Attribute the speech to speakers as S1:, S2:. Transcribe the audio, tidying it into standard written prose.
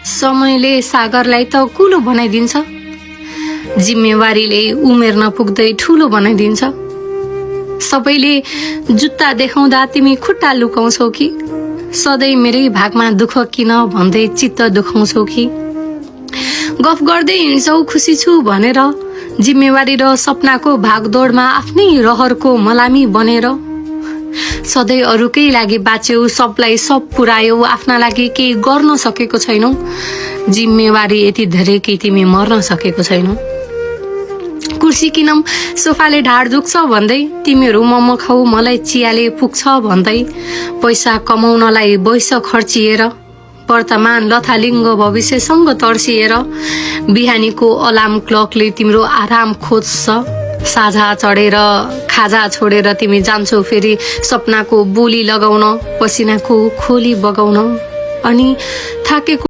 S1: समयले सागरलाई त कुलो बनाइदिन्छ, जिम्मेवारीले उमेर नपुग्दै ठुलो बनाइदिन्छ। सबैले जुत्ता देखाउँदा तिमी खुट्टा लुकाउँछौ कि, सधैँ मेरै भागमा दुःख किन भन्दै चित्त दुखाउँछौ कि, गफ गर्दै हिँड्छौ खुसी छु भनेर, जिम्मेवारी र सपनाको भागदौडमा आफ्नै रहरको मलामी बनेर। सधैँ अरूकै लागि बाँच्यौ, सबलाई सब पुर्यायौ, आफ्ना लागि केही गर्न सकेको छैनौ। जिम्मेवारी यति धेरै कि तिमी मर्न सकेको छैनौ। कुर्सी किनौँ सोफाले ढाड दुख्छ भन्दै, तिमीहरू मोमो खाऊ मलाई चियाले पुग्छ भन्दै, पैसा कमाउनलाई वैश खर्चिएर, वर्तमान लथालिङ्ग भविष्यसँग तर्सिएर, बिहानीको अलार्म क्लकले तिम्रो आराम खोज्छ। साझा चढेर खाजा छोडेर तिमी जान्छौ फेरि सपनाको बोली लगाउन, पसिनाको खोली बगाउन, अनि थाकेको